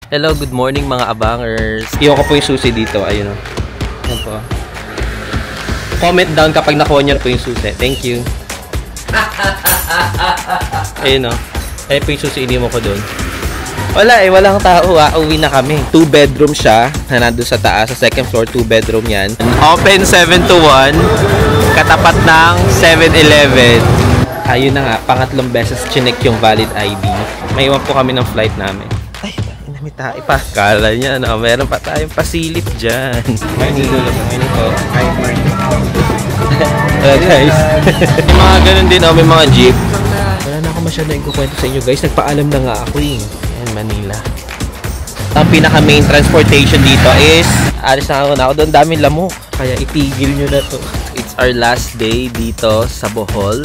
Hello, good morning mga abangers. Iwan ko po yung susi dito. Ayun o. Ayun po. Comment down kapag nakuha nyo na po yung susi. Thank you. Ayun o. Ayun po yung susi, iniwan ko doon. Wala eh, walang tao. Uwi na kami. 2 bedroom siya na nandun sa taas. Sa second floor, 2 bedroom yan. Open 7 to 1. Katapat ng 7-Eleven. Ayun na nga, pangatlong beses chinek yung valid ID. May iwan po kami ng flight namin. Ay, may tayo pa. Kala niya, no? Meron pa tayong pasilip dyan. Ayun po. Guys. May mga ganun din, may mga jeep. Wala na ako masyado yung kukwento sa inyo, guys. Nagpaalam na nga ako eh. Ayan, Manila. Ang pinaka-main transportation dito is, alis na ako doon, daming lamok. Kaya itigil nyo na to. It's our last day dito sa Bohol.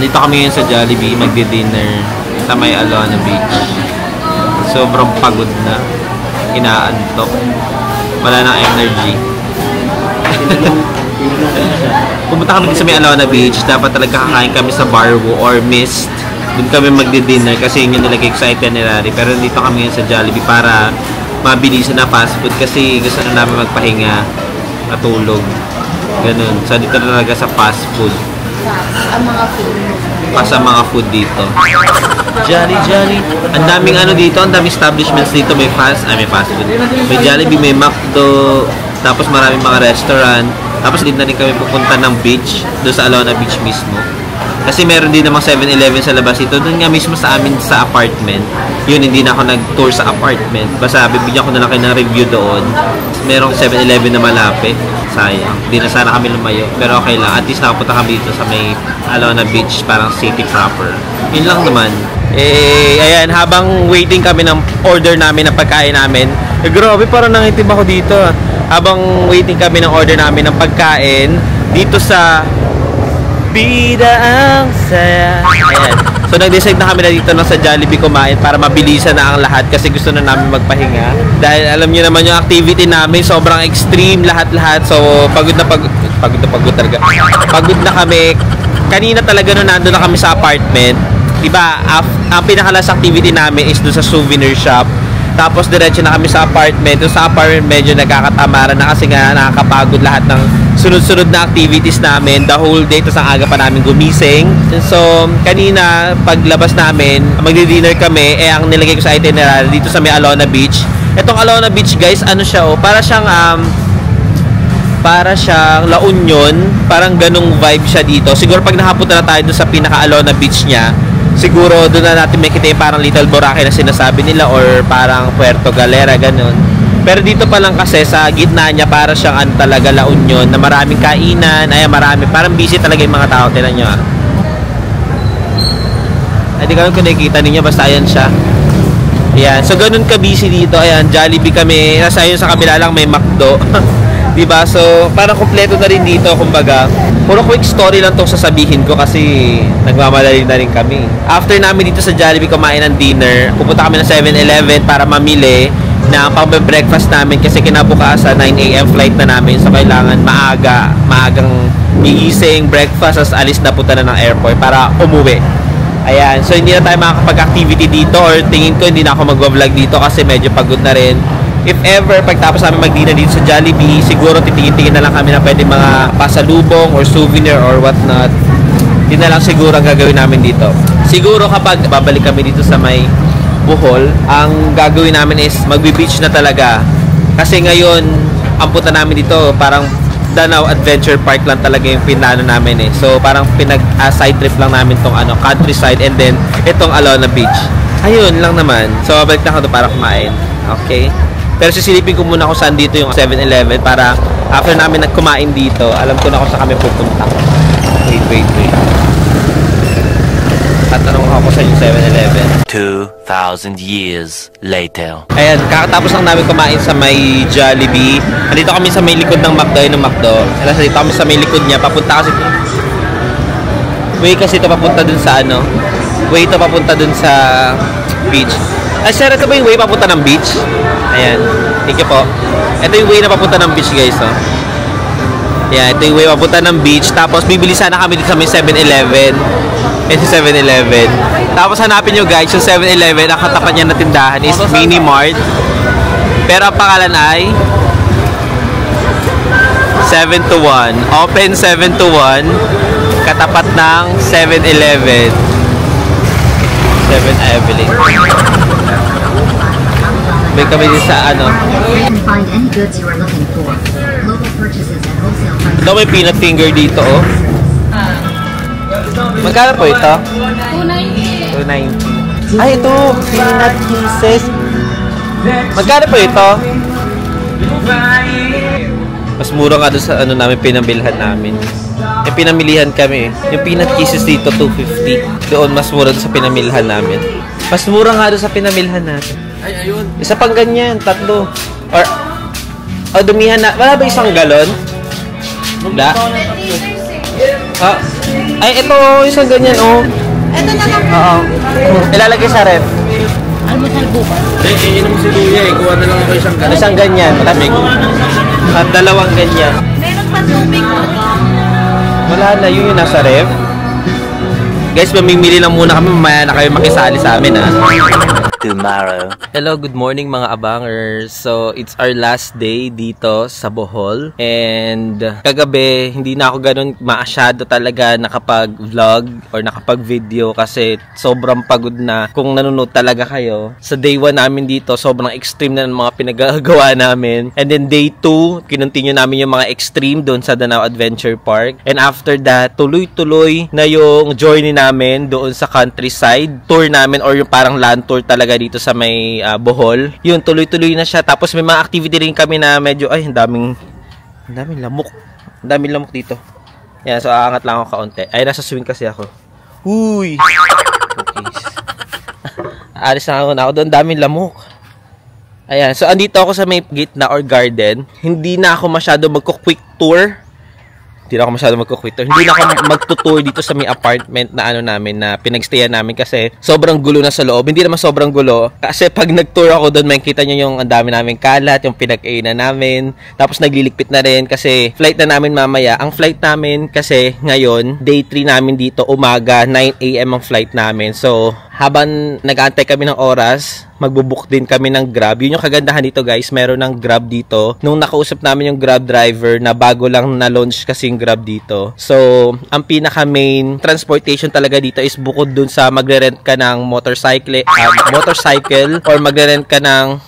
Nandito kami ngayon sa Jollibee, magdi-dinner sa may Alona Beach. Sobrang pagod na. Inaantok. Wala nang energy. Pumunta kami sa may Alona Beach. Dapat talaga kakain kami sa Barwo or Mist. Doon kami magdi-dinner kasi yun yung nilagay ko sa itinerary. Pero dito kami ngayon sa Jollibee para mabilisan na fast food kasi gusto na namin magpahinga, matulog. Ganun. So dito na talaga sa fast food. Ang mga food. Sa mga food dito. Jolly. Ang daming ano dito, ang daming establishments dito. May fast food. May Jollibee, may McDo, tapos maraming mga restaurant. Tapos din na rin kami pupunta ng beach, doon sa Alona Beach mismo. Kasi meron din namang 7-Eleven sa labas ito. Doon nga mismo sa amin sa apartment. Yun, hindi na ako nag-tour sa apartment. Basta bibigyan ko na lang kayo ng review doon. Merong 7-Eleven na malapit. Sayang. Hindi na sana kami lumayo. Pero okay lang. At least nakapunta kami dito sa may Alona Beach. Parang city proper. Yun lang naman. Ayan. Habang waiting kami ng order namin, ng pagkain namin. Grabe, parang nangitim ako dito. Habang waiting kami ng order namin ng pagkain dito sa Bida ang saya. Ayan. So nag-decide na kami na dito sa Jollibee kumain para mabilisan na ang lahat kasi gusto na namin magpahinga. Dahil alam niyo naman yung activity namin, sobrang extreme lahat-lahat. So pagod na talaga. Pagod na kami. Kanina talaga nung nandun na kami sa apartment, diba, ang pinakalas activity namin is doon sa souvenir shop. Tapos diretso na kami sa apartment. Doon sa apartment medyo nagkakatamaran na kasi nga nakakapagod lahat ng sunod-sunod na activities namin the whole day. Tapos ang aga pa namin gumising. So kanina paglabas namin, magdi-dinner kami. Ang nilagay ko sa itinerary dito sa may Alona Beach. Itong Alona Beach, guys, ano siya para siyang La Union. Parang ganung vibe siya dito. Siguro pag nakapunta na tayo doon sa pinaka Alona Beach niya, siguro doon na natin makita yung parang Little Boracay na sinasabi nila or parang Puerto Galera, ganun. Pero dito pa lang kasi sa gitna niya para siyang talaga La Union na maraming kainan, parang busy talaga yung mga tao. Tingnan nyo Hindi ko kung nakikita ninyo, basta ayan siya. Ayan, so ganun ka busy dito. Ayan, Jollibee kami, nasa ayun sa kabila lang may McDo. Diba? So, parang kompleto na rin dito, kumbaga. Puro quick story lang itong sasabihin ko kasi nagmamadali na rin kami. After namin dito sa Jollibee kumain ng dinner, pupunta kami ng 7-Eleven para mamili na pang-breakfast namin kasi kinabukasan 9 AM flight na namin. So, kailangan maagang gigising, breakfast, as alis na punta na ng airport para umuwi. Ayan. So, hindi na tayo makakapag-activity dito or tingin ko hindi na ako mag-vlog dito kasi medyo pagod na rin. If ever, pagtapos namin mag-dinner dito sa Jollibee, siguro titingin-tingin na lang kami na pwede mga pasalubong or souvenir or whatnot. Yun na lang siguro ang gagawin namin dito. Siguro kapag babalik kami dito sa may Bohol, ang gagawin namin is magbe-beach na talaga. Kasi ngayon, ang punta namin dito, parang Danau Adventure Park lang talaga yung pinano namin eh. So, parang side trip lang namin tong countryside and then itong Alona Beach. Ayun lang naman. So, babalik na ako doon para kumain. Okay? Pero sisilipin ko muna kung saan dito yung 7-Eleven para after namin nagkumain dito, alam ko na kung saan kami pupunta. Wait. Tatanong ako sa yung 7-Eleven. 2,000 years later. Ayan, kakatapos lang namin kumain sa may Jollibee. Nandito kami sa may likod ng McDo. Dito kami sa may likod niya. Papunta kasi ito papunta dun sa ito papunta dun sa beach. Ay, sir, ito ba yung way papunta ng beach? Ayan. Thank you po. Ito yung way na papunta ng beach, guys. Yeah, ito yung way papunta ng beach. Tapos bibili sana kami dito sa may 7-Eleven. Ito 7-Eleven. Tapos hanapin nyo guys, yung 7-Eleven, ang katapat niya na tindahan is Mini Mart. Pero ang pangalan ay 7 to 1. Open 7 to 1. Katapat ng 7-Eleven. 7-Eleven. May kami din sa ano. Ito may peanut finger dito oh. Magkano po ito? 290. Ay ito, peanut kisses. Magkano po ito? Mas mura nga doon sa ano namin, pinambilhan namin. Yung pinamilihan kami. Yung peanut kisses dito, 250. Doon, mas mura doon sa pinamilhan namin. Mas mura nga doon sa pinamilhan natin. Ay, ayun. Isa pang ganyan, 3. Or, dumihan na. Wala ba isang galon? Wala. Ah, ay, ito, isang ganyan, oh. Ito na lang. Oo. Ilalagay sa ref. Almusal bukas. Hindi, iinom si Luya eh. Kuha na lang ako isang ganun. Isang ganyan. At 2 ganyan. Meron pa tubig. Wala na, yun yung nasa ref. Guys, mamimili lang muna kami. Mamaya na kayo makisali sa amin, ha. Tomorrow. Hello, good morning mga abangers. So, it's our last day dito sa Bohol. And kagabi, hindi na ako ganun maasyado talaga nakapag-vlog or nakapag-video kasi sobrang pagod na. Kung nanonood talaga kayo, sa day 1 namin dito, sobrang extreme na ng mga pinagagawa namin. And then day 2, kinontinue namin yung mga extreme doon sa Danao Adventure Park. And after that, tuloy-tuloy na yung journey namin doon sa countryside. Tour namin or yung parang land tour talaga dito sa may Bohol. Yun, tuloy-tuloy na siya. Tapos may mga activity rin kami na medyo, ay, ang daming lamok. Ang daming lamok dito. Yan, so aangat lang ako kaunti. Ay, nasa swing kasi ako. Uy! Okay. Alis na ako doon. Daming lamok. Ayan, so andito ako sa may gitna or garden. Hindi na ako masyado magko-quick tour. Hindi na ako masyado magkukwit. Hindi na ako magtutour dito sa may apartment na ano namin, na pinagstayan namin kasi sobrang gulo na sa loob. Hindi naman sobrang gulo. Kasi pag nag-tour ako doon, makikita nyo yung ang dami namin kalat, yung pinag-ainan namin. Tapos naglilikpit na rin kasi flight na namin mamaya. Ang flight namin kasi ngayon, day 3 namin dito, umaga, 9 AM ang flight namin. So, habang nag-aantay kami ng oras, magbubook din kami ng Grab. Yun yung kagandahan dito guys, meron ng Grab dito. Nung nakausap namin yung Grab driver na bago lang na-launch kasi yung Grab dito. So, ang pinaka main transportation talaga dito is bukod dun sa magre-rent ka ng motorcycle or magre-rent ka ng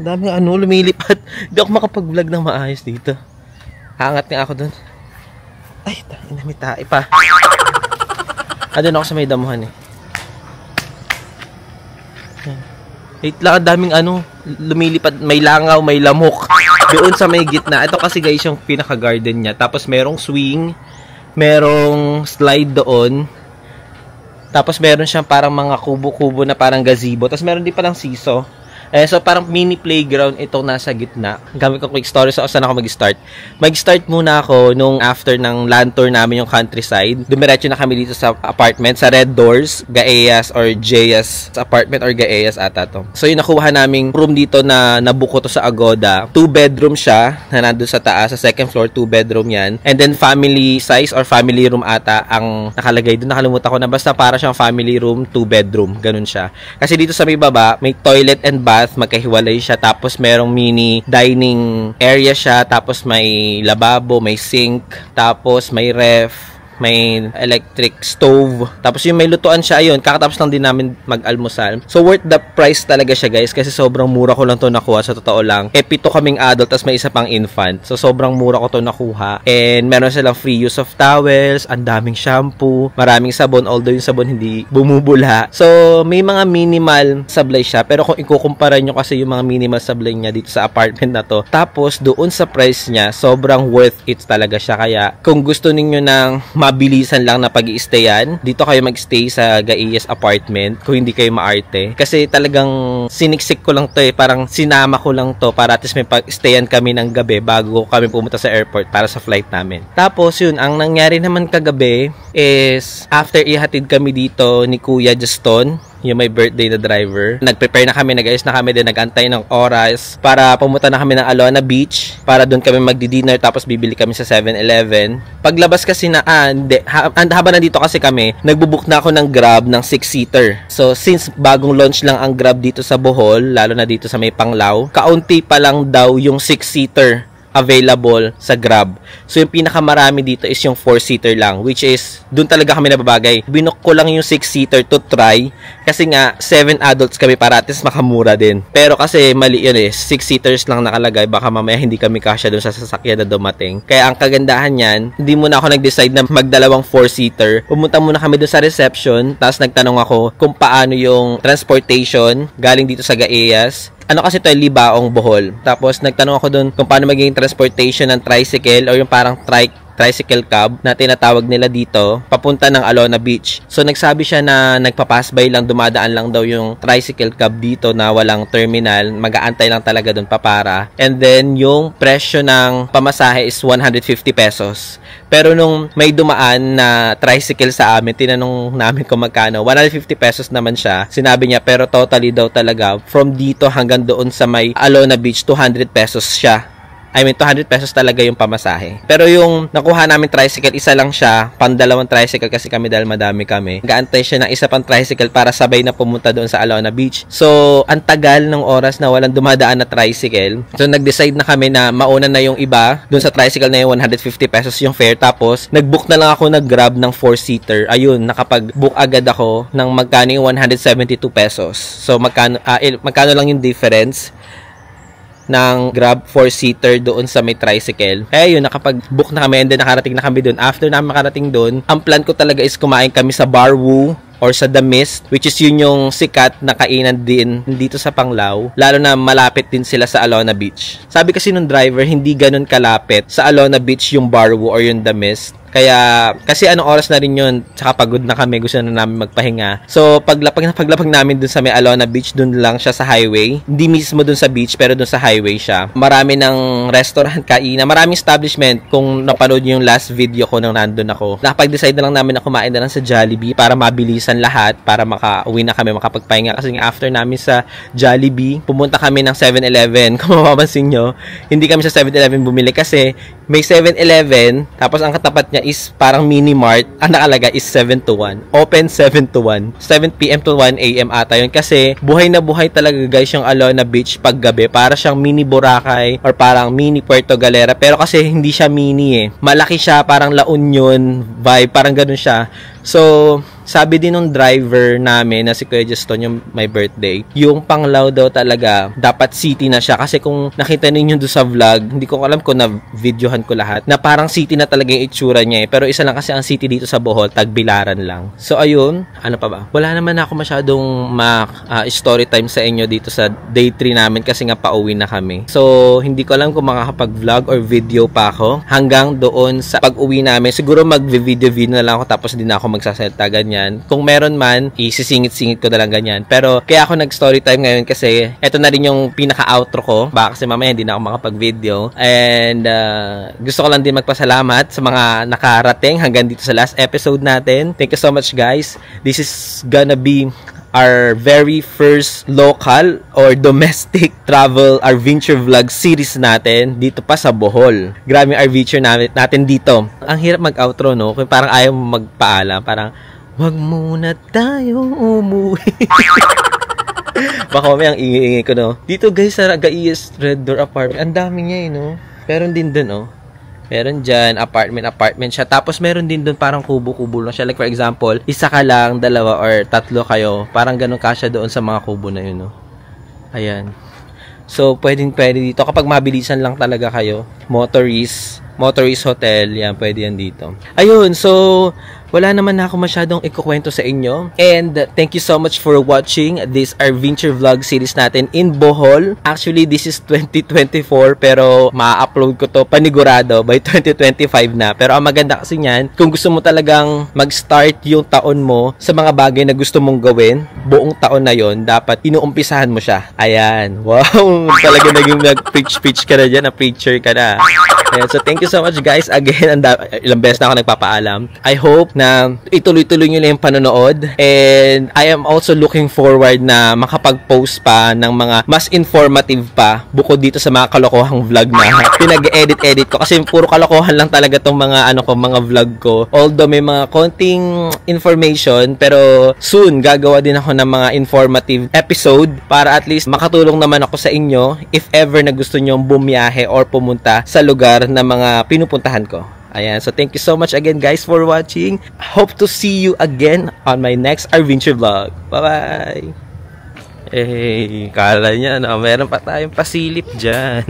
dami lumilipad. Hindi ako makapag-vlog ng maayos dito. Hangat nga ako dun. Ay, may tae pa. Doon ako sa may damuhan eh. Wait lang, daming lumilipad, may langaw, may lamok. Doon sa may gitna. Ito kasi guys yung pinaka-garden niya. Tapos merong swing, merong slide doon. Tapos meron siyang parang mga kubo-kubo na parang gazebo. Tapos meron din palang siso. So parang mini playground itong nasa gitna. Gamit ko quick story. So saan ako mag-start? Mag-start muna ako nung after ng land tour namin yung countryside. Dumiretso na kami dito sa apartment, sa Red Doors, Gaeas or Jayas apartment or Gaeas ata to. So yung nakuha naming room dito na nabuko to sa Agoda. 2 bedroom siya na nandun sa taas. Sa second floor, 2 bedroom yan. And then family size or family room ata ang nakalagay doon. Nakalimutan ko na basta para siyang family room, 2 bedroom. Ganun siya. Kasi dito sa may baba, may toilet and bath. Magkahiwalay siya, tapos merong mini dining area siya, tapos may lababo, may sink, tapos may ref, may electric stove, tapos yung may lutuan siya. Ayun, kakatapos lang din namin mag-almusal. So worth the price talaga siya guys, kasi sobrang mura ko lang to nakuha, sa totoo lang. 7 kaming adult, tapos may isa pang infant. So sobrang mura ko to nakuha. And meron silang free use of towels, ang daming shampoo, maraming sabon, although yung sabon hindi bumubula. So may mga minimal sablay siya, pero kung ikukumpara nyo kasi yung mga minimal sablay niya dito sa apartment na to, tapos doon sa price niya, sobrang worth it talaga siya. Kaya kung gusto ninyo ng mabilisan lang na pag-i-stayan, dito kayo mag-stay sa Gaeas apartment kung hindi kayo maarte. Kasi talagang siniksik ko lang to eh. Parang sinama ko lang to para at least may pag-stayan kami ng gabi bago kami pumunta sa airport para sa flight namin. Tapos yun, ang nangyari naman kagabi is after ihatid kami dito ni Kuya Juston, yung may birthday na driver. Nag-prepare na kami, nag-ayos na kami din, nag-antay ng oras para pumunta na kami ng Alona Beach para doon kami magdi-dinner tapos bibili kami sa 7-Eleven. Paglabas kasi na, habang nandito kasi kami, nagbubook na ako ng Grab ng 6-seater. So, since bagong launch lang ang Grab dito sa Bohol, lalo na dito sa may Panglao, kaunti pa lang daw yung 6-seater available sa Grab. So, yung pinakamarami dito is yung 4-seater lang, which is, dun talaga kami nababagay. Binook ko lang yung 6-seater to try, kasi nga, 7 adults kami para at least makamura din. Pero kasi, mali yun 6-seaters lang nakalagay, baka mamaya hindi kami kasya dun sa sasakyan na dumating. Kaya ang kagandahan yan, hindi muna ako nag-decide na magdalawang 4-seater. Pumunta muna kami dun sa reception, tapos nagtanong ako kung paano yung transportation galing dito sa Gaeas. Ano kasi ito, Libaong, Bohol. Tapos nagtanong ako doon kung paano magiging transportation ng tricycle or yung parang tricycle cab na tinatawag nila dito papunta ng Alona Beach. So nagsabi siya na nagpa-pass-by lang, dumadaan lang daw yung tricycle cab dito na walang terminal, mag-aantay lang talaga doon papara. And then yung presyo ng pamasahe is 150 pesos. Pero nung may dumaan na tricycle sa amin, tinanong namin kung magkano. 150 pesos naman siya. Sinabi niya, pero totally daw talaga, from dito hanggang doon sa may Alona Beach, 200 pesos siya. 200 pesos talaga yung pamasahe. Pero yung nakuha namin tricycle, isa lang siya, pandalawang tricycle kasi kami dahil madami kami. Nag-aantay siya ng isa pang tricycle para sabay na pumunta doon sa Alona Beach. So, ang tagal ng oras na walang dumadaan na tricycle. So, nag-decide na kami na mauna na yung iba doon sa tricycle na yung 150 pesos yung fare. Tapos, nag-book na lang ako nag-grab ng 4-seater. Ayun, nakapag-book agad ako ng magkano yung 172 pesos. So, magkano lang yung difference ng Grab 4-seater doon sa may tricycle. Kaya yun, nakapag-book na kami and then nakarating na kami doon. After na makarating doon, ang plan ko talaga is kumain kami sa Barwoo or sa The Mist, which is yun yung sikat na kainan din dito sa Panglao. Lalo na malapit din sila sa Alona Beach. Sabi kasi nung driver, hindi ganun kalapit sa Alona Beach yung Barwoo or yung The Mist. Kaya, kasi anong oras na rin yun, tsaka pagod na kami, gusto na namin magpahinga. So, paglapag namin dun sa may Alona Beach, dun lang siya sa highway. Hindi mismo dun sa beach, pero dun sa highway siya. Marami ng restaurant, kainan, maraming establishment. Kung napanood yung last video ko nang nandun ako, nakapag-decide na lang namin na kumain na lang sa Jollibee para mabilisan lahat, para makauwi na kami, makapagpahinga. Kasi after namin sa Jollibee, pumunta kami ng 7-Eleven. Kung mapapansin nyo, hindi kami sa 7-Eleven bumili kasi may 7-Eleven, tapos ang katapat niya is parang mini mart. Ang nakalagay is 7 to 1. Open 7 to 1. 7 PM to 1 AM ata yun. Kasi buhay na buhay talaga guys yung Alona Beach paggabi. Para siyang mini Boracay or parang mini Puerto Galera. Pero kasi hindi siya mini malaki siya, parang La Union vibe. Parang ganun siya. So, sabi din nung driver namin na si Kuya Juston yung may birthday, yung Panglao daw talaga dapat city na siya kasi kung nakita ninyo doon sa vlog, hindi ko alam kung na-videohan ko lahat, na parang city na talaga yung itsura niya pero isa lang kasi ang city dito sa Bohol, Tagbilaran lang. So ayun, ano pa ba? Wala naman ako masyadong story time sa inyo dito sa day 3 namin kasi nga pauwi na kami. So hindi ko alam kung makakapag-vlog or video pa ako hanggang doon sa pag-uwi namin. Siguro mag-video na lang ako tapos hindi na ako magsasalita ganyan. Kung meron man, isisingit-singit ko na lang ganyan. Pero kaya ako nag-story time ngayon kasi eto na rin yung pinaka-outro ko. Baka kasi mamaya hindi na ako makapag-video. And gusto ko lang din magpasalamat sa mga nakarating hanggang dito sa last episode natin. Thank you so much guys. This is gonna be our very first local or domestic travel adventure vlog series natin dito pa sa Bohol. Grabe yung adventure natin dito. Ang hirap mag-outro, no? Kung parang ayaw magpaalam, parang wag muna tayo umuwi. Baka may ang ingi-ingi ko, no? Dito guys sa Gaeas Red Door Apartment, ang dami niya no? Meron din dun, no? Meron dyan, apartment siya. Tapos meron din dun parang kubo-kubo lang siya. Like for example, isa ka lang, dalawa or tatlo kayo. Parang ganun kasya doon sa mga kubo na yun, no? Ayan. So, pwede dito. Kapag mabilisan lang talaga kayo, motorist hotel, yan, pwede yan dito. Ayun, so, wala naman na ako masyadong ikukwento sa inyo. And thank you so much for watching this adventure vlog series natin in Bohol. Actually, this is 2024 pero ma-upload ko to panigurado by 2025 na. Pero ang maganda kasi niyan, kung gusto mo talagang mag-start yung taon mo sa mga bagay na gusto mong gawin, buong taon na yon, dapat inuumpisahan mo siya. Ayan. Wow! Talaga naging nag-preach ka na dyan, na preacher ka na. Ayan. So, thank you you so much guys. Again, ilang beses na ako nagpapaalam. I hope na ituloy-tuloy nyo lang yung panonood. And I am also looking forward na makapag-post pa ng mga mas informative pa bukod dito sa mga kalokohang vlog na pinag-edit ko. Kasi puro kalokohan lang talaga tong mga mga vlog ko. Although may mga konting information, pero soon gagawa din ako ng mga informative episode para at least makatulong naman ako sa inyo if ever na gusto nyo bumiyahe or pumunta sa lugar na mga pinupuntahan ko. Ayan, so thank you so much again guys for watching. Hope to see you again on my next adventure vlog. Bye-bye! Eh, kala niya, no? Meron pa tayong pasilip dyan.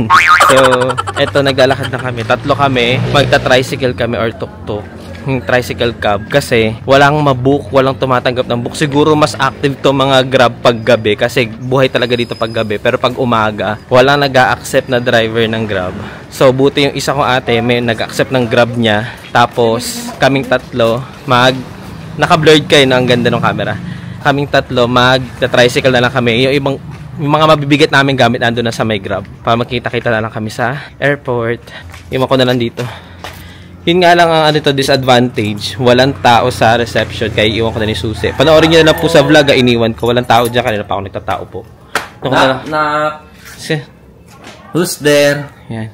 So, eto, naglalakad na kami. 3 kami. Magta-tricycle kami or tuk-tuk. Tricycle cab kasi walang mabook, walang tumatanggap ng book. Siguro mas active to mga Grab pag gabi kasi buhay talaga dito pag gabi. Pero pag umaga, walang nag-a-accept na driver ng Grab. So buti yung isa kong ate may nag-accept ng Grab niya. Tapos kaming 3 naka-blurred kayo na ang ganda ng camera. Kaming 3 mag-tricycle na lang kami. Yung mga mabibigat namin gamit nandun na sa may Grab. Para makita-kita na lang kami sa airport. Iwan ko na lang dito. Yun nga lang ang disadvantage. Walang tao sa reception. Kaya iwan ko na ni Susi. Panoorin nyo na lang po sa vlog. Iniwan ko. Walang tao dyan. Kanina pa ako nagtatao po. Knock. Who's there? Yan.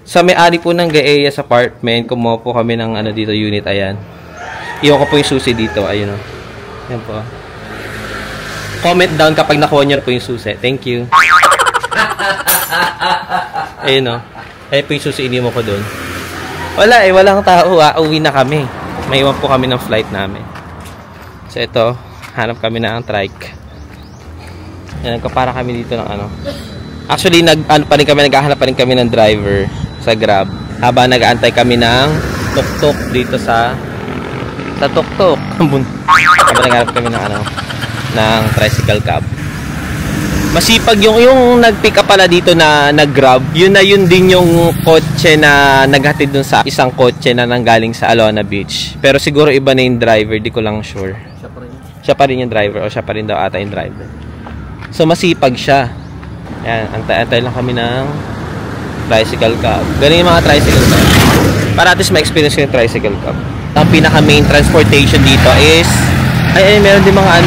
Sa may-ari po ng Gaea's apartment, kumuha po kami ng dito unit. Ayan. Iwan ko po yung Susi dito. Ayun o. Yan po. Comment down kapag nakuha nyo po yung Susi. Thank you. Ayun o. Ayun po yung Susi. Iniwan ko doon. Wala walang tao. Uwi na kami. May iwan po kami ng flight namin. So ito, hanap kami na ang trike. Yan, nagkapara kami dito ng Actually, naghahanap pa rin kami ng driver sa Grab. Habang nag-aantay kami ng tuk-tuk dito sa tuk-tuk. Habang naghahanap kami ng tricycle cab. Masipag yung nag-pick up pala dito na nag-Grab. Yun din yung kotse na naghatid dun sa isang kotse na nanggaling sa Alona Beach. Pero siguro iba na yung driver, di ko lang sure. Siya pa rin yung driver o siya pa rin daw ata yung driver. So masipag siya. Yan, antay lang kami ng tricycle cab. Ganun yung mga tricycle cab. Para at least ma-experience yung tricycle cab. Ang pinaka main transportation dito is meron din mga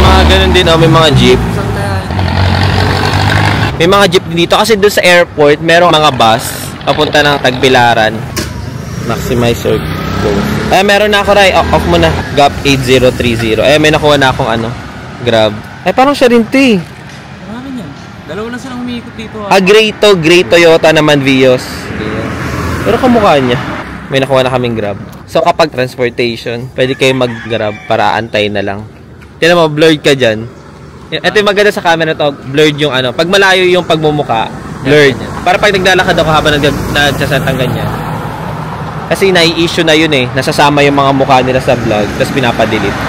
mga ganun din, may mga jeep. May mga jeep dito kasi doon sa airport, merong mga bus papunta ng Tagbilaran. Maximizer go. Meron na ako off mo na. GAP 8030. May nakuha na akong Grab. Parang siya rin 'to eh. Marami yan. Dalawa lang silang umiikot dito. Gray Toyota naman Vios. Pero kamukha niya. May nakuha na kaming Grab. So kapag transportation, pwede kayo mag-Grab para antay na lang. Tiyan mo, blurred ka dyan. Ito yung maganda sa camera to, blurred yung pag malayo yung pagmumuka, blurred. Para pag naglalakad ako habang nagsasantang ganyan. Kasi nai-issue na yun eh, nasasama yung mga mukha nila sa vlog, tapos pinapadelete.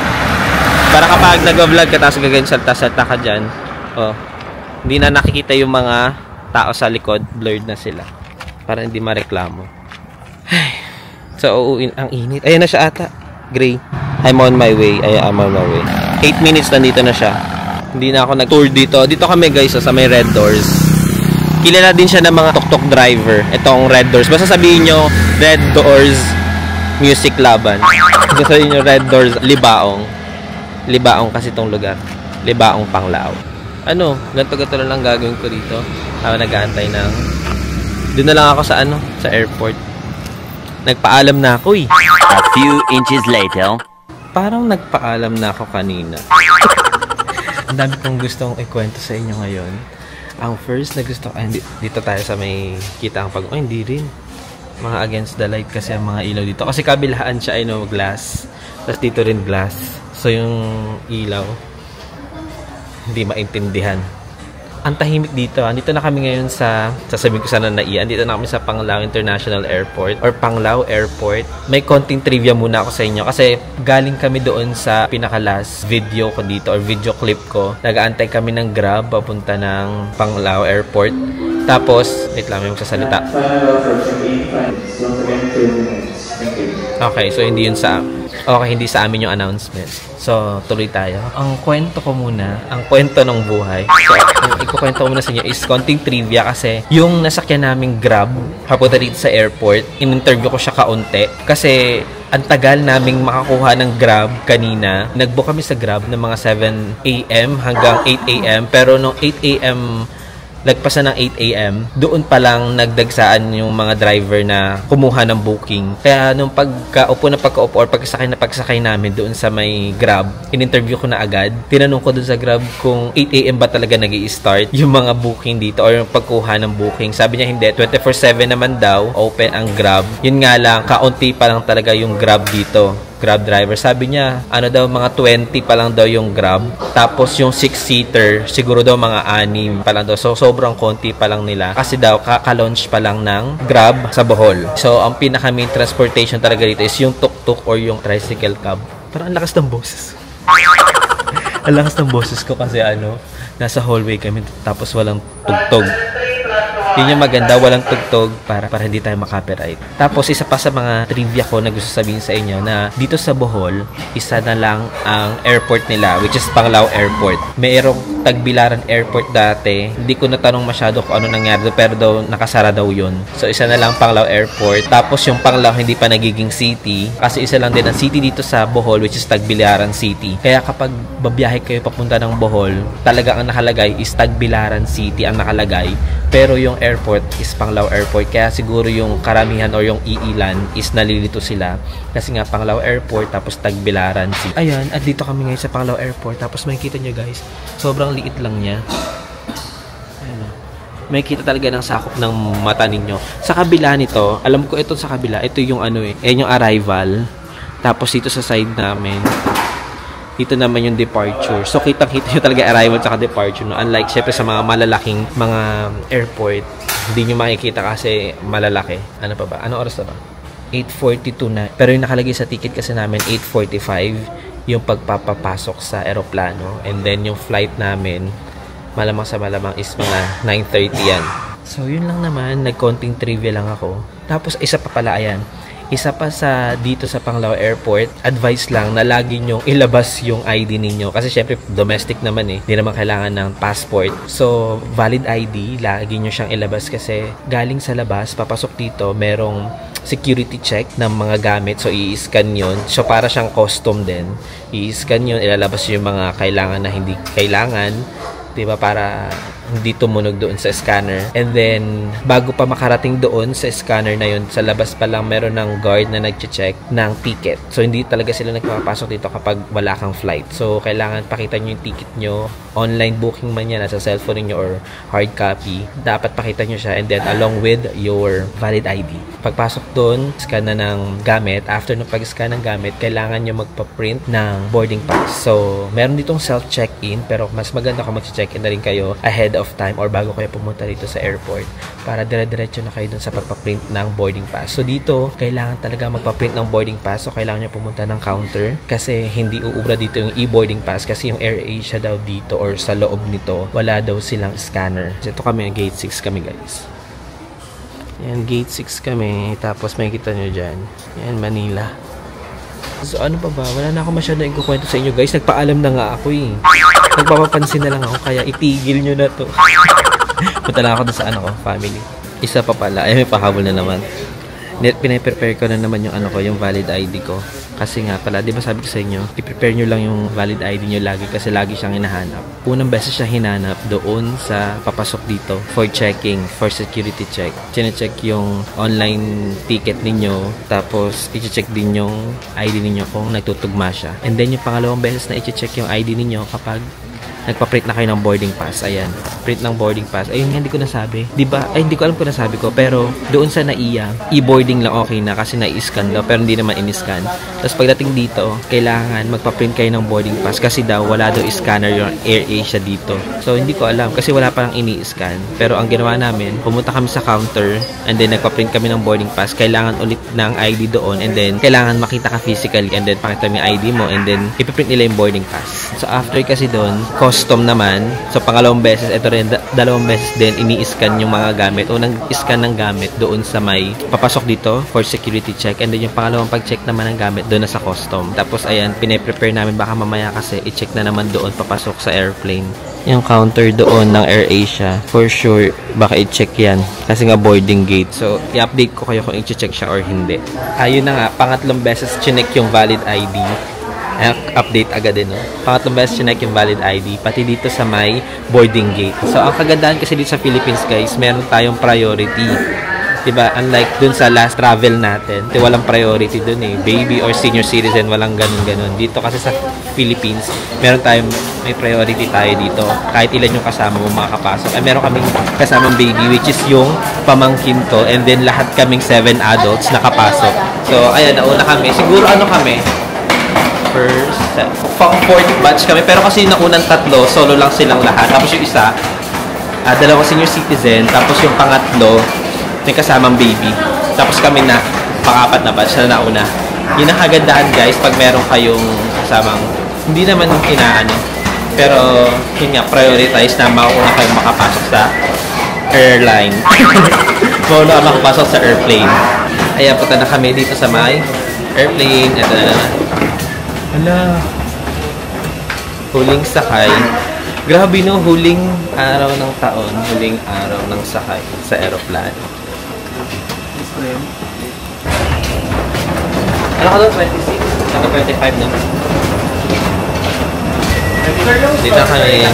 Para kapag nag-vlog ka, tapos gaganyan salta-salta ka dyan, hindi na nakikita yung mga tao sa likod, blurred na sila. Para hindi mareklamo. So, ang init. Ayan na siya ata. Gray. I'm on my way. 8 minutes nandito na siya. Hindi na ako nag-tour dito. Dito kami guys sa may Red Doors. Kilala din siya ng mga tuk-tuk driver. Itong Red Doors. Basta sabihin nyo, Red Doors Music Laban. Basta sabihin nyo, Red Doors Libaong. Libaong kasi itong lugar. Libaong Panglao. Ganto-ganto na lang gagawin ko dito. Nag-aantay ng... Doon na lang ako sa sa airport. Nagpaalam na ako eh. A few inches later. Parang nagpaalam na ako kanina. Ang dami kong gustong ikwento sa inyo ngayon. Ang first na gusto dito tayo sa may kita ang hindi rin. Mga against the light kasi ang mga ilaw dito. Kasi kabilaan siya glass. Tapos dito rin glass. So yung ilaw hindi maintindihan. Ang tahimik dito. Andito na kami ngayon sasabihin ko sana andito na kami sa Panglao International Airport or Panglao Airport. May konting trivia muna ako sa inyo kasi galing kami doon sa pinaka-last video ko dito or video clip ko. Nag-aantay kami ng Grab papunta ng Panglao Airport. Tapos, wait lang, may magsasalita. Okay, so hindi yun sa Okay, hindi sa amin yung announcement. So, tuloy tayo. Ang kwento ko muna, ang kwento ng buhay. So, ang ikukwento ko muna sa inyo is konting trivia kasi yung nasakyan naming Grab, papunta dito sa airport, in-interview ko siya kaunti. Kasi, ang tagal naming makakuha ng Grab kanina. Nag-book kami sa Grab ng mga 7 a.m. hanggang 8 a.m. Pero nung 8 a.m., lagpasan ng 8 a.m., doon pa lang nagdagsaan yung mga driver na kumuha ng booking. Kaya nung pagkaupo or pagsakay namin doon sa may Grab, in-interview ko na agad. Tinanong ko doon sa Grab kung 8 a.m. ba talaga nag-i-start yung mga booking dito or yung pagkuha ng booking. Sabi niya hindi, 24/7 naman daw, open ang Grab. Yun nga lang, kaunti pa lang talaga yung Grab dito. Grab driver. Sabi niya, mga 20 pa lang daw yung Grab. Tapos yung 6-seater, siguro daw mga 6 pa lang daw. So, sobrang konti pa lang nila. Kasi daw, kaka-launch pa lang ng Grab sa Bohol. So, ang pinaka-main transportation talaga dito is yung tuk-tuk or yung tricycle cab. Parang ang lakas ng boses. Ang lakas ng boses ko kasi nasa hallway kami tapos walang tugtog. Yun yung maganda, walang tugtog para hindi tayo makapiright. Tapos isa pa sa mga trivia ko na gusto sabihin sa inyo na dito sa Bohol, isa na lang ang airport nila, which is Panglao Airport. Mayroong Tagbilaran Airport dati. Hindi ko natanong masyado kung ano nangyari doon, pero daw nakasara daw yun. So isa na lang Panglao Airport. Tapos yung Panglao hindi pa nagiging city kasi isa lang din ang city dito sa Bohol, which is Tagbilaran City. Kaya kapag babiyahe kayo papunta ng Bohol, talaga ang nakalagay is Tagbilaran City ang nakalagay. Pero yung airport is Panglao Airport. Kaya siguro yung karamihan or yung iilan is nalilito sila. Kasi nga Panglao Airport tapos Tagbilaran City. Ayan, at dito kami ngayon sa Panglao Airport. Tapos makikita nyo guys, sobrang liit lang niya. Ayan, makikita talaga ng sakop ng mata ninyo. Sa kabila nito, alam ko ito sa kabila, ito yung yung arrival. Tapos dito sa side namin, dito naman yung departure. So, kitang-kita nyo talaga arrival at departure. No? Unlike, syempre, sa mga malalaking mga airport, hindi nyo makikita kasi malalaki. Ano pa ba? Ano oras na ba? 8:42 na. Pero yung nakalagay sa ticket kasi namin, 8:45 yung pagpapapasok sa aeroplano. And then, yung flight namin, malamang sa malamang is mga 9:30 yan. So, yun lang naman. Nagkonting trivia lang ako. Tapos, isa pa pala, ayan. Isa pa sa dito sa Panglao Airport, advice lang na lagi nyong ilabas yung ID ninyo. Kasi syempre, domestic naman Hindi naman kailangan ng passport. So, valid ID, lagi nyo siyang ilabas kasi galing sa labas, papasok dito, merong security check ng mga gamit. So, i-scan yun. So, para siyang custom din. I-scan yun, ilalabas yung mga kailangan na hindi kailangan. Diba? Para hindi tumunog doon sa scanner. And then, bago pa makarating doon sa scanner na yun, sa labas pa lang meron ng guard na nag-check ng ticket. So, hindi talaga sila nagpapasok dito kapag wala kang flight. So, kailangan pakita nyo yung ticket nyo. Online booking man yan, nasa cellphone niyo or hard copy. Dapat pakita nyo siya and then along with your valid ID. Pagpasok doon, scan na ng gamit. After ng pag-scan ng gamit, kailangan nyo magpa-print ng boarding pass. So, meron ditong self-check-in pero mas maganda kung mag-check-in na rin kayo ahead of time or bago kayo pumunta dito sa airport para dire-diretso na kayo dun sa pagpaprint ng boarding pass. So dito, kailangan talaga magpaprint ng boarding pass. So kailangan nyo pumunta ng counter kasi hindi uubra dito yung e-boarding pass kasi yung AirAsia daw dito or sa loob nito, wala daw silang scanner. So ito kami, gate 6 kami guys. Yan, gate 6 kami. Tapos makikita nyo dyan. Yan, Manila. So ano pa ba? Wala na ako masyadong ikukwento sa inyo guys. Nagpaalam na nga ako Nagpapapansin na lang ako kaya itigil nyo na to. Punta lang ako doon sa family. Isa pa pala. Ay, may pahabol na naman. Pinaprepare ko na naman yung yung valid ID ko. Kasi nga pala, di ba sabi ko sa inyo, i-prepare nyo lang yung valid ID nyo lagi kasi lagi siyang hinahanap. Unang beses siya hinanap doon sa papasok dito for checking, for security check. Chine-check yung online ticket ninyo, tapos i-check din yung ID ninyo kung nagtutugma siya. And then yung pangalawang beses na i-check yung ID ninyo kapag nagpa-print na kayo ng boarding pass. Ayan, print ng boarding pass. Ayun, hindi ko nasabi. Diba? Ay, hindi ko alam kung nasabi ko. Pero, doon sa NAIA, e-boarding lang okay na kasi na-scan daw. Pero hindi naman in-scan. Tapos pagdating dito, kailangan magpa-print kayo ng boarding pass kasi daw wala daw scanner yung AirAsia dito. So, hindi ko alam kasi wala parang ini-scan. Pero ang ginawa namin, pumunta kami sa counter and then nagpa-print kami ng boarding pass. Kailangan ulit ng ID doon and then kailangan makita ka physically and then pakita mo yung ID mo and then ipiprint nila yung boarding pass. So, after kasi doon, custom naman. So, pangalawang beses, ito rin, dalawang beses din, ini-scan yung mga gamit. Unang scan ng gamit doon sa may papasok dito for security check. And then, yung pangalawang pag-check naman ng gamit doon na sa custom. Tapos, ayan, pine-prepare namin. Baka mamaya kasi, i-check na naman doon papasok sa airplane. Yung counter doon ng AirAsia, for sure, baka i-check yan. Kasi nga boarding gate. So, i-update ko kayo kung i-check siya or hindi. Ayun na nga, pangatlong beses chinek yung valid ID. Update agad din, no? Pangatlong beses chinek yung valid ID, pati dito sa may boarding gate. So, ang kagandahan kasi dito sa Philippines, guys, meron tayong priority. Diba? Unlike dun sa last travel natin, walang priority dun eh. Baby or senior citizen, walang ganun-ganun. Dito kasi sa Philippines, meron tayong, may priority tayo dito. Kahit ilan yung kasama mo makakapasok. Ay, meron kaming kasamang baby, which is yung pamangkin to. And then, lahat kaming 7 adults nakapasok. So, ayan, nauna kami. Siguro ano kami? First, fourth batch kami. Pero kasi yung naunang tatlo, solo lang silang lahat. Tapos yung isa, dalawang senior citizen. Tapos yung pangatlo, may kasamang baby. Tapos kami na, pang-apat na batch na nauna. Yun ang kagandahan, guys, pag meron kayong kasamang, hindi naman inaano. Pero, yun nga, prioritize na mauna kayong makapasok sa airline. Mauna ka makapasok sa airplane. Ayan, punta na kami dito sa may airplane. Ito na naman. Hala. Huling sakay. Grabe no, huling araw ng taon, huling araw ng sakay sa aeroplano. Ano ka doon? 26? Saka 25 naman. Dito kami.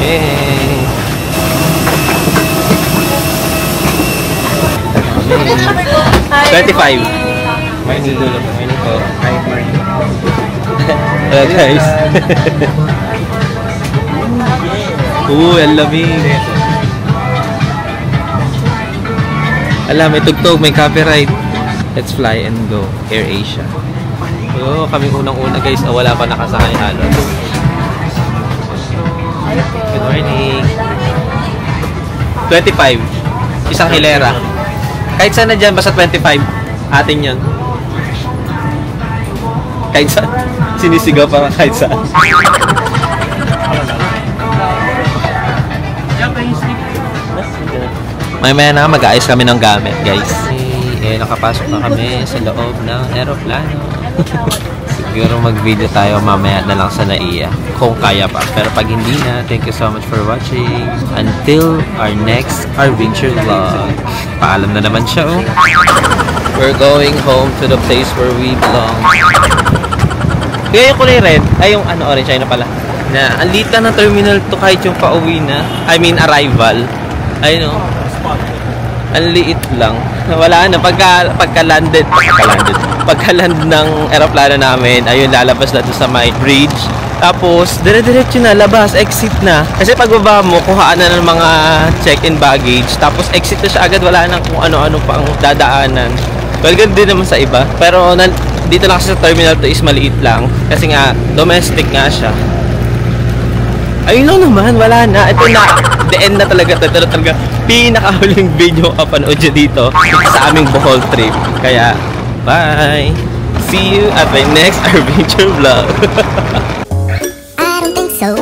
Yay! 25. Morning dulo po. Morning po. Hi, morning. Hello guys. Ang lamig. Alam, may tugtog, may copyright. Let's fly and go. AirAsia. Oh, kami unang-una guys na wala pa nakasakay halos. Good morning. 25. Isang hilera. Kahit saan na dyan, basta 25. Atin yun. Kahit saan. Sinisigaw pa kahit saan. Maya na mag-aayos kami ng gamit, guys. Nakapasok na kami sa loob ng aeroplano. Siguro mag-video tayo mamaya na lang sa NAIA. Kung kaya pa. Pero pag hindi na, thank you so much for watching. Until our next adventure vlog. Paalam na naman siya, oh. We're going home to the place where we belong. Kaya yung kulay red, ay yung ano, orange, ayun na pala. Na, ang liit lang ng terminal to kahit yung pauwi na. I mean, arrival. Ayun, oh. Ang liit lang. Wala na. Pagka-land ng aeroplano namin, ayun, lalabas na doon sa my bridge. Tapos, dire-diretso na, labas, exit na. Kasi pagbaba mo, kuhaan na ng mga check-in baggage. Tapos, exit na siya agad. Wala nang kung ano-ano pang dadaanan. Well, ganun din naman sa iba. Pero, dito lang kasi sa terminal to is maliit lang. Kasi nga, domestic nga siya. Ayun lang naman, wala na. Ito na, the end na talaga. Ito na talaga pinakahuling video kapanood nyo dito sa aming Bohol trip. Kaya, bye! See you at my next adventure vlog. I don't think so.